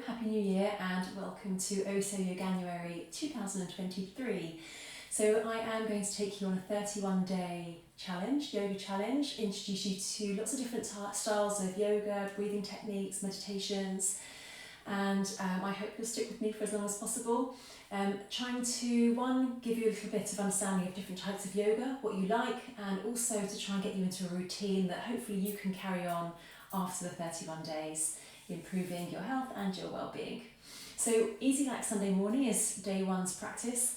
Happy New Year and welcome to Ohso Yoganuary 2023. So I am going to take you on a 31-day challenge, yoga challenge, introduce you to lots of different styles of yoga, breathing techniques, meditations, and I hope you'll stick with me for as long as possible. Trying to, one, give you a little bit of understanding of different types of yoga, what you like, and also to try and get you into a routine that hopefully you can carry on after the 31 days, improving your health and your well-being. So Easy Like Sunday Morning is day one's practice.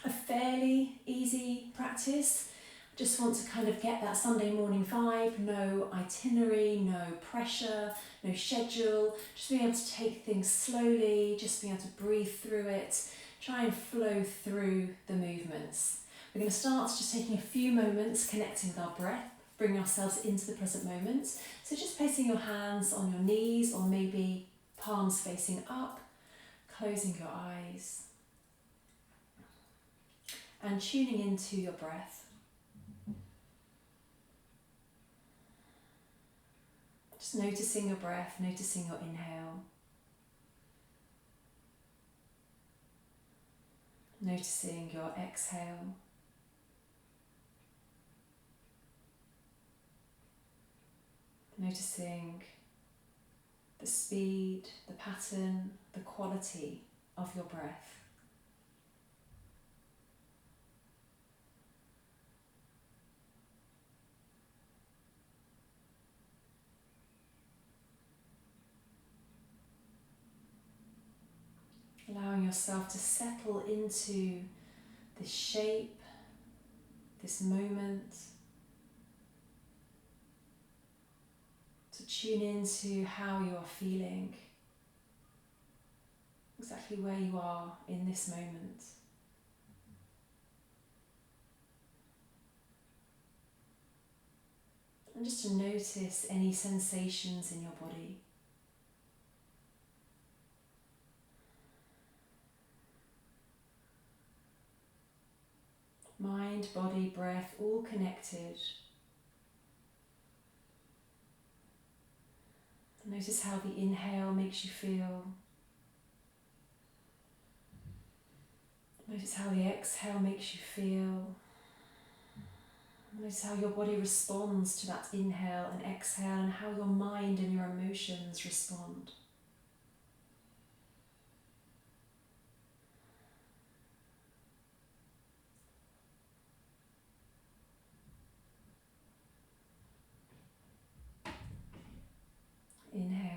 A fairly easy practice. Just want to kind of get that Sunday morning vibe, no itinerary, no pressure, no schedule, just being able to take things slowly, just being able to breathe through it, try and flow through the movements. We're going to start just taking a few moments connecting with our breath, bringing ourselves into the present moment. So just placing your hands on your knees or maybe palms facing up, closing your eyes and tuning into your breath. Just noticing your breath, noticing your inhale. Noticing your exhale. Noticing the speed, the pattern, the quality of your breath. Allowing yourself to settle into this shape, this moment, to tune into how you are feeling, exactly where you are in this moment. And just to notice any sensations in your body. Mind, body, breath, all connected. Notice how the inhale makes you feel. Notice how the exhale makes you feel. Notice how your body responds to that inhale and exhale and how your mind and your emotions respond. Inhale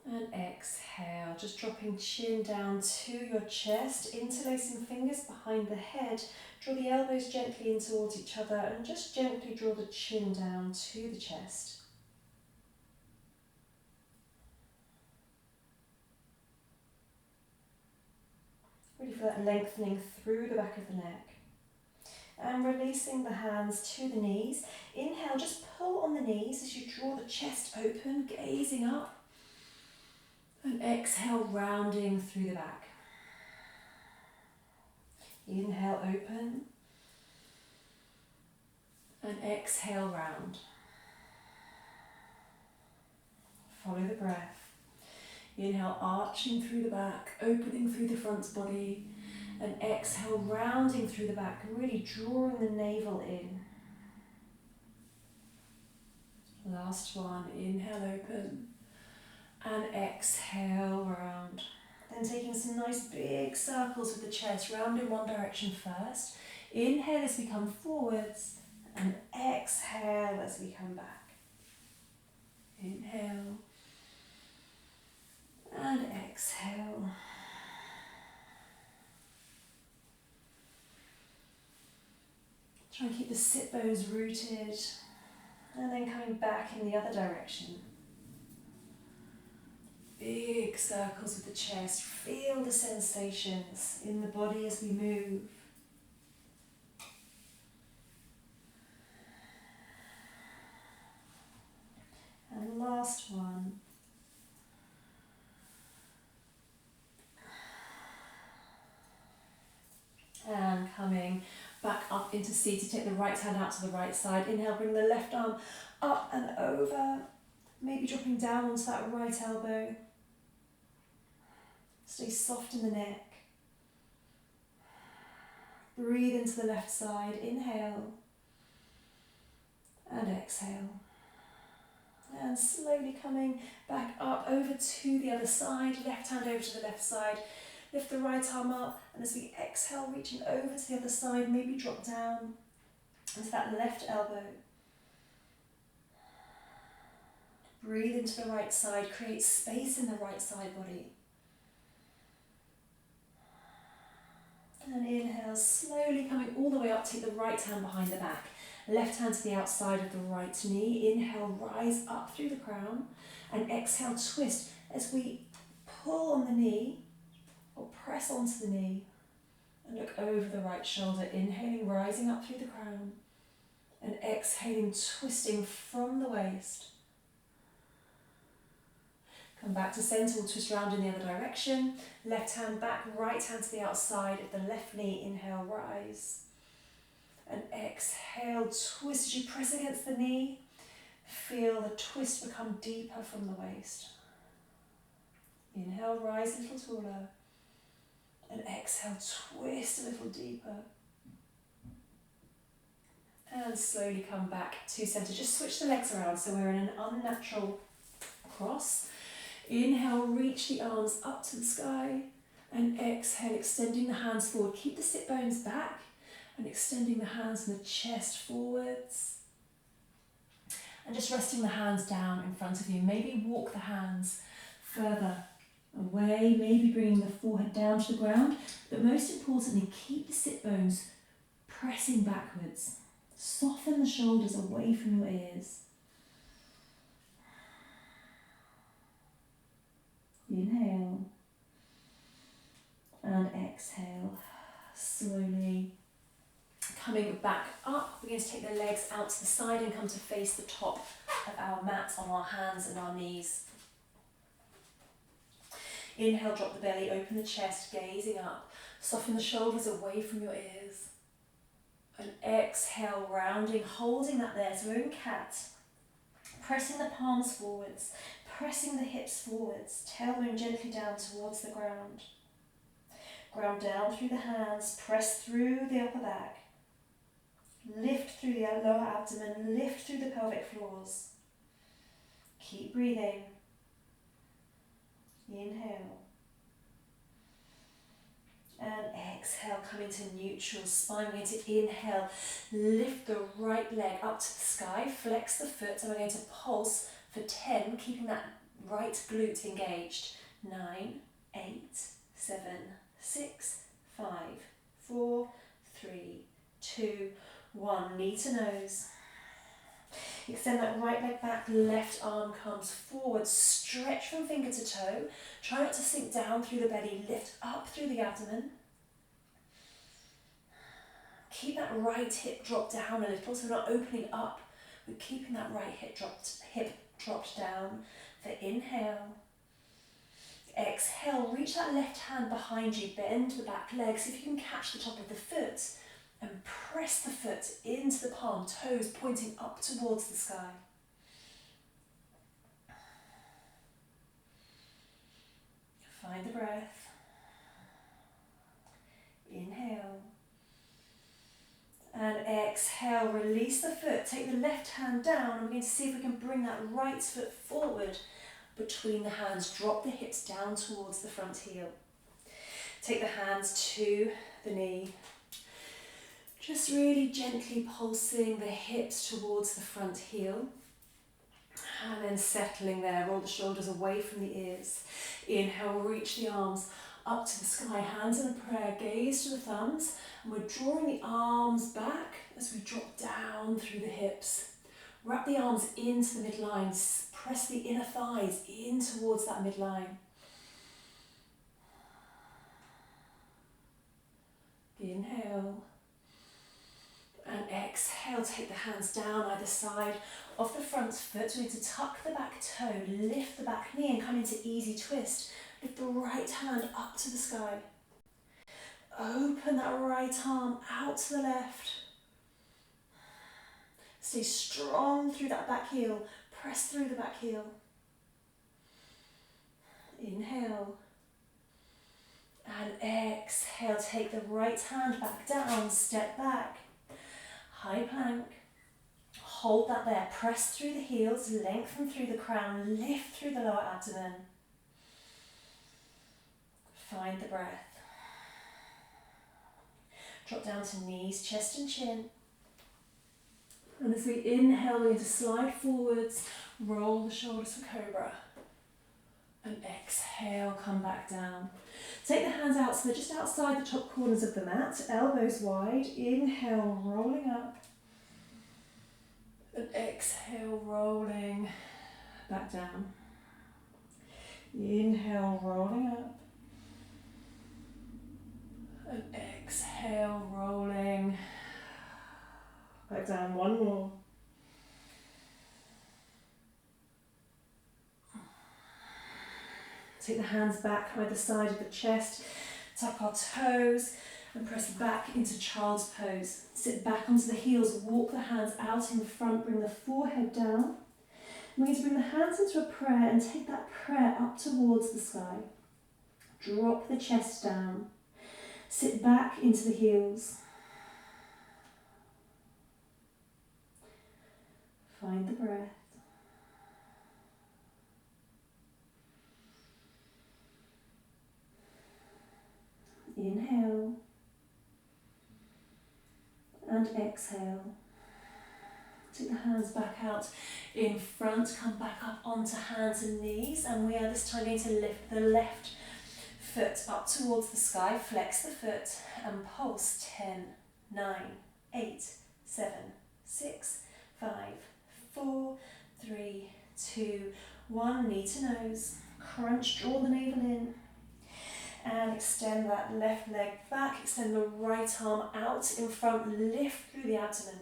and exhale, just dropping chin down to your chest, interlacing fingers behind the head, draw the elbows gently in towards each other and just gently draw the chin down to the chest. Really feel that lengthening through the back of the neck. And releasing the hands to the knees. Inhale, just pull on the knees as you draw the chest open, gazing up. And exhale, rounding through the back. Inhale, open. And exhale, round. Follow the breath. Inhale, arching through the back, opening through the front body. And exhale, rounding through the back, really drawing the navel in. Last one, inhale, open, and exhale, round. Then taking some nice big circles with the chest, round in one direction first. Inhale as we come forwards, and exhale as we come back. Inhale, and exhale. Try and keep the sit bones rooted, and then coming back in the other direction. Big circles with the chest, feel the sensations in the body as we move. And last one. And coming back up into seated, take the right hand out to the right side. Inhale, bring the left arm up and over. Maybe dropping down onto that right elbow. Stay soft in the neck. Breathe into the left side. Inhale. And exhale. And slowly coming back up over to the other side. Left hand over to the left side. Lift the right arm up. And as we exhale, reaching over to the other side, maybe drop down into that left elbow. Breathe into the right side. Create space in the right side body. And inhale, slowly coming all the way up. Take the right hand behind the back. Left hand to the outside of the right knee. Inhale, rise up through the crown. And exhale, twist as we pull on the knee or press onto the knee. And look over the right shoulder. Inhaling, rising up through the crown. And exhaling, twisting from the waist. Come back to centre, we'll twist round in the other direction. Left hand back, right hand to the outside of the left knee. Inhale, rise. And exhale, twist as you press against the knee. Feel the twist become deeper from the waist. Inhale, rise a little taller. And exhale, twist a little deeper. And slowly come back to centre. Just switch the legs around so we're in an unnatural cross. Inhale, reach the arms up to the sky. And exhale, extending the hands forward. Keep the sit bones back. And extending the hands and the chest forwards. And just resting the hands down in front of you. Maybe walk the hands further away. Maybe bringing the forehead down to the ground. But most importantly, keep the sit bones pressing backwards. Soften the shoulders away from your ears. Inhale. And exhale. Slowly coming back up. We're going to take the legs out to the side and come to face the top of our mat on our hands and our knees. Inhale, drop the belly, open the chest, gazing up. Soften the shoulders away from your ears. And exhale, rounding, holding that there. So we're in cat. Pressing the palms forwards, pressing the hips forwards, tailbone gently down towards the ground. Ground down through the hands, press through the upper back. Lift through the lower abdomen, lift through the pelvic floors. Keep breathing. Inhale. And exhale, coming to neutral spine. We're going to inhale, lift the right leg up to the sky, flex the foot, and we're going to pulse for 10, keeping that right glute engaged. 9, 8, 7, 6, 5, 4, 3, 2, 1. Knee to nose. Extend that right leg back, left arm comes forward, stretch from finger to toe. Try not to sink down through the belly, lift up through the abdomen. Keep that right hip dropped down a little, so we're not opening up, we're keeping that right hip dropped down for inhale. Exhale, reach that left hand behind you, bend the back leg, see if you can catch the top of the foot and press the foot into the palm, toes pointing up towards the sky. Find the breath. Inhale. And exhale, release the foot, take the left hand down, and we're going to see if we can bring that right foot forward between the hands. Drop the hips down towards the front heel. Take the hands to the knee. Just really gently pulsing the hips towards the front heel. And then settling there, roll the shoulders away from the ears. Inhale, reach the arms up to the sky, hands in a prayer, gaze to the thumbs. And we're drawing the arms back as we drop down through the hips. Wrap the arms into the midline, press the inner thighs in towards that midline. Inhale. And exhale, take the hands down either side of the front foot. We're going to tuck the back toe, lift the back knee and come into easy twist. Lift the right hand up to the sky. Open that right arm out to the left. Stay strong through that back heel. Press through the back heel. Inhale. And exhale, take the right hand back down, step back. High plank. Hold that there. Press through the heels, lengthen through the crown, lift through the lower abdomen. Find the breath. Drop down to knees, chest and chin. And as we inhale, we're going to slide forwards, roll the shoulders for cobra. And exhale, come back down. Take the hands out so they're just outside the top corners of the mat, elbows wide. Inhale, rolling up. And exhale, rolling back down. Inhale, rolling up. And exhale, rolling back down. One more. Take the hands back either side of the chest, tuck our toes and press back into child's pose. Sit back onto the heels, walk the hands out in front, bring the forehead down. We're going to bring the hands into a prayer and take that prayer up towards the sky. Drop the chest down. Sit back into the heels. Find the breath. Inhale and exhale. Take the hands back out in front, come back up onto hands and knees, and we are this time going to lift the left foot up towards the sky, flex the foot and pulse. 10, 9, 8, 7, 6, 5, 4, 3, 2, 1, knee to nose, crunch, draw the navel in. And extend that left leg back, extend the right arm out in front, lift through the abdomen.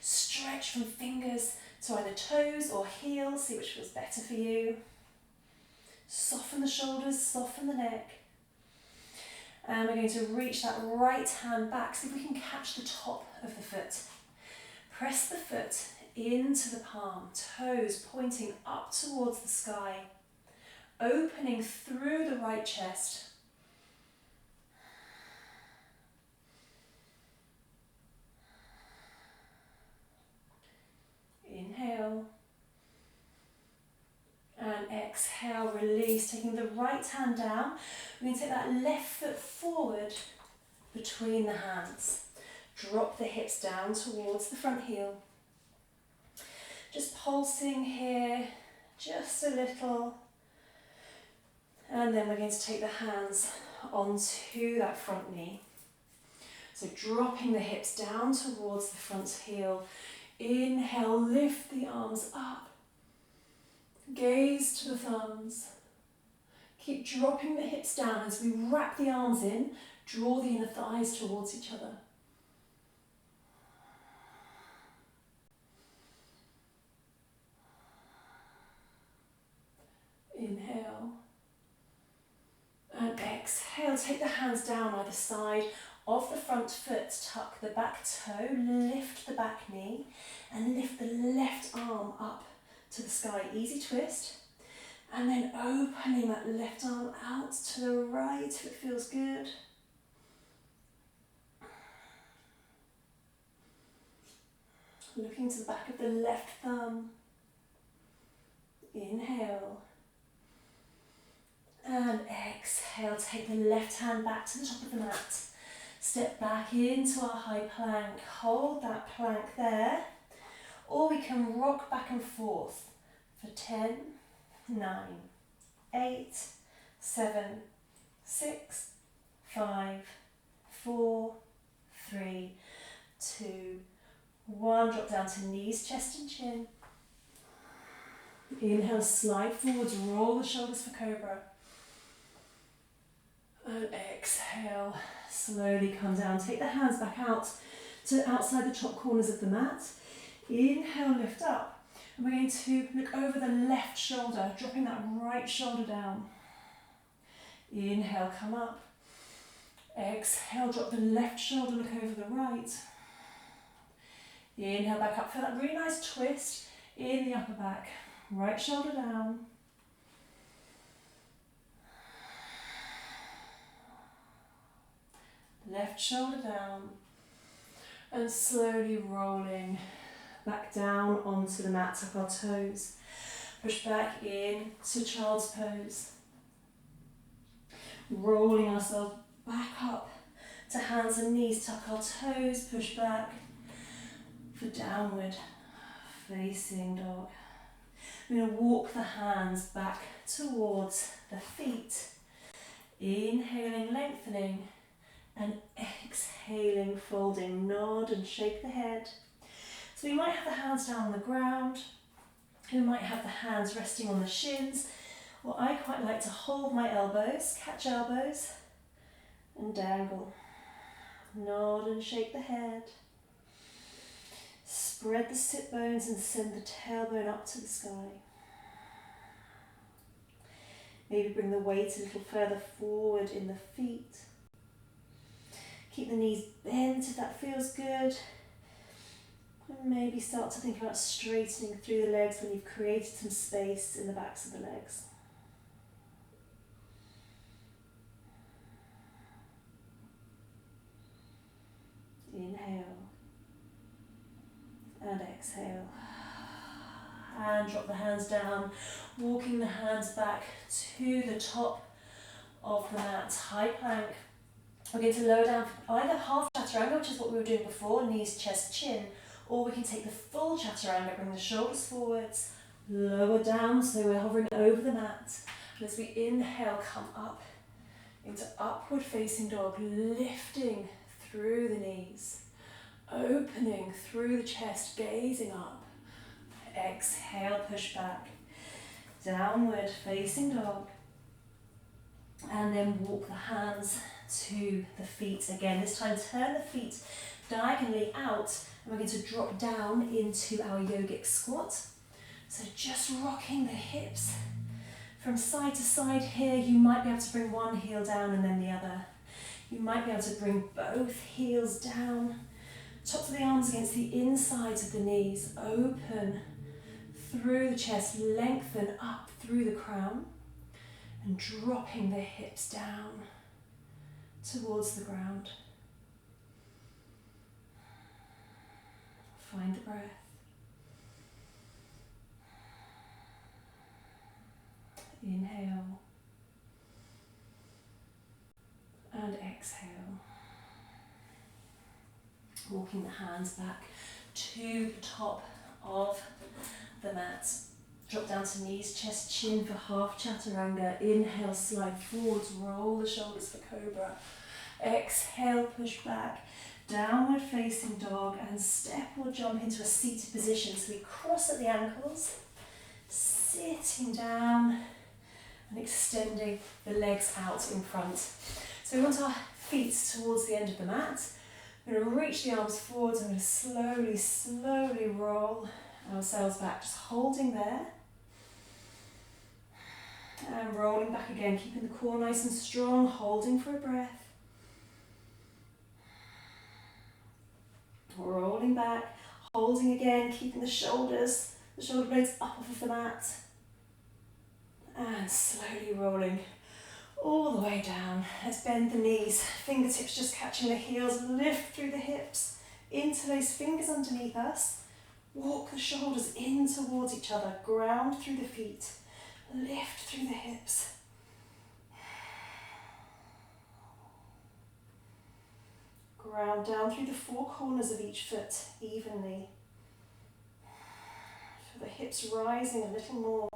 Stretch from fingers to either toes or heels, see which feels better for you. Soften the shoulders, soften the neck. And we're going to reach that right hand back, see if we can catch the top of the foot. Press the foot into the palm, toes pointing up towards the sky. Opening through the right chest. Inhale. And exhale, release. Taking the right hand down. We're going to take that left foot forward between the hands. Drop the hips down towards the front heel. Just pulsing here, just a little. And then we're going to take the hands onto that front knee. So dropping the hips down towards the front heel. Inhale, lift the arms up. Gaze to the thumbs. Keep dropping the hips down as we wrap the arms in. Draw the inner thighs towards each other. Inhale. And exhale, take the hands down either side of the front foot, tuck the back toe, lift the back knee, and lift the left arm up to the sky. Easy twist. And then opening that left arm out to the right if it feels good. Looking to the back of the left thumb. Inhale. And exhale, take the left hand back to the top of the mat. Step back into our high plank. Hold that plank there. Or we can rock back and forth for 10, 9, 8, 7, 6, 5, 4, 3, 2, 1. Drop down to knees, chest and chin. Inhale, slide forwards, roll the shoulders for cobra. And exhale, slowly come down. Take the hands back out to outside the top corners of the mat. Inhale, lift up. And we're going to look over the left shoulder, dropping that right shoulder down. Inhale, come up. Exhale, drop the left shoulder, look over the right. Inhale, back up. Feel that really nice twist in the upper back. Right shoulder down. Left shoulder down. And slowly rolling back down onto the mat, tuck our toes. Push back in to child's pose. Rolling ourselves back up to hands and knees, tuck our toes, push back for downward facing dog. We're going to walk the hands back towards the feet. Inhaling, lengthening, and exhaling, folding. Nod and shake the head. So we might have the hands down on the ground. We might have the hands resting on the shins. Or I quite like to hold my elbows, catch elbows, and dangle. Nod and shake the head. Spread the sit bones and send the tailbone up to the sky. Maybe bring the weight a little further forward in the feet. Keep the knees bent if that feels good. And maybe start to think about straightening through the legs when you've created some space in the backs of the legs. Inhale and exhale. And drop the hands down, walking the hands back to the top of the mat, high plank. We're going to lower down either half chaturanga, which is what we were doing before, knees, chest, chin, or we can take the full chaturanga, bring the shoulders forwards, lower down so we're hovering over the mat. And as we inhale, come up into upward facing dog, lifting through the knees, opening through the chest, gazing up. Exhale, push back, downward facing dog, and then walk the hands to the feet again. This time turn the feet diagonally out, and we're going to drop down into our yogic squat. So just rocking the hips from side to side here. You might be able to bring one heel down and then the other. You might be able to bring both heels down. Tops of the arms against the insides of the knees. Open through the chest, lengthen up through the crown, and dropping the hips down towards the ground. Find the breath. Inhale and exhale. Walking the hands back to the top of the mat. Drop down to knees, chest, chin for half chaturanga. Inhale, slide forwards, roll the shoulders for cobra. Exhale, push back, downward facing dog, and step or jump into a seated position. So we cross at the ankles, sitting down and extending the legs out in front. So we want our feet towards the end of the mat. We're going to reach the arms forwards. I'm going to slowly, slowly roll ourselves back, just holding there. And rolling back again, keeping the core nice and strong, holding for a breath. Rolling back, holding again, keeping the shoulder blades up off of the mat. And slowly rolling all the way down. Let's bend the knees, fingertips just catching the heels, lift through the hips, interlace fingers underneath us. Walk the shoulders in towards each other, ground through the feet, lift through the hips. Ground down through the four corners of each foot evenly. Feel the hips rising a little more.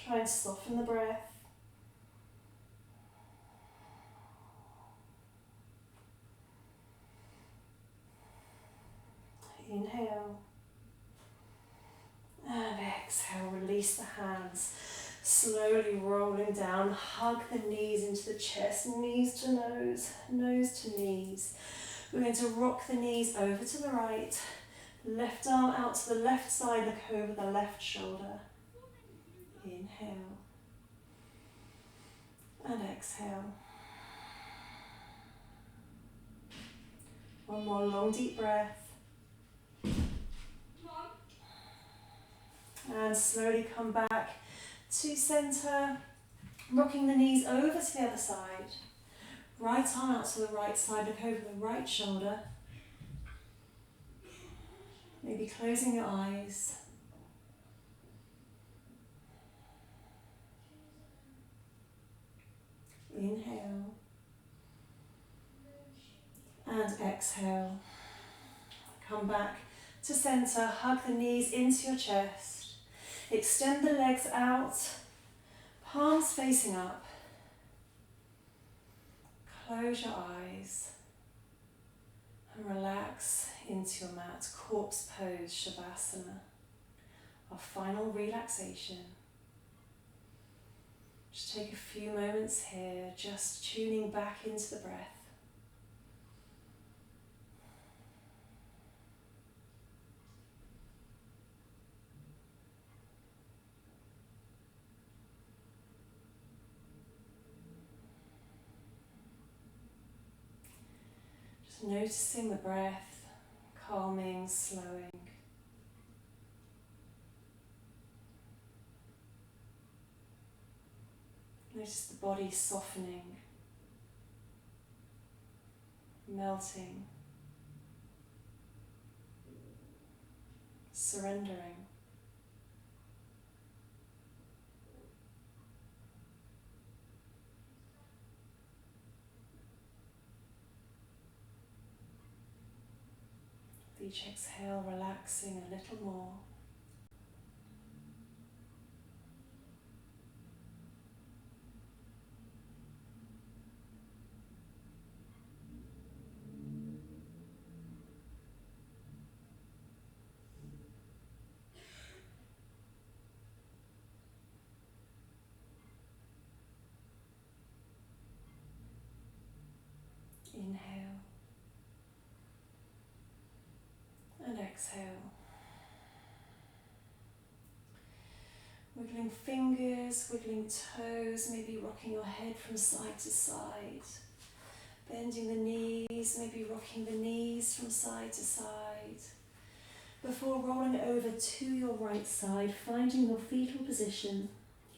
Try and soften the breath. Inhale and exhale, release the hands, slowly rolling down, hug the knees into the chest, knees to nose to knees. We're going to rock the knees over to the right, left arm out to the left side, look over the left shoulder. Inhale and exhale. One more long deep breath. And slowly come back to centre, rocking the knees over to the other side. Right arm out to the right side, look over the right shoulder. Maybe closing your eyes. Inhale. And exhale. Come back to centre, hug the knees into your chest. Extend the legs out, palms facing up. Close your eyes and relax into your mat. Corpse pose, Shavasana. Our final relaxation. Just take a few moments here, just tuning back into the breath. Just noticing the breath, calming, slowing. Notice the body softening, melting, surrendering. With each exhale, relaxing a little more. Inhale and exhale. Wiggling fingers, wiggling toes, maybe rocking your head from side to side. Bending the knees, maybe rocking the knees from side to side. Before rolling over to your right side, finding your fetal position,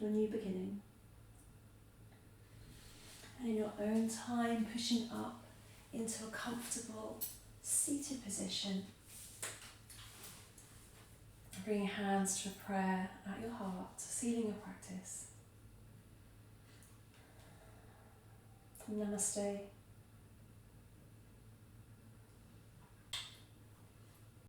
your new beginning. And in your own time, pushing up into a comfortable seated position. Bringing hands to a prayer at your heart, sealing your practice. Namaste.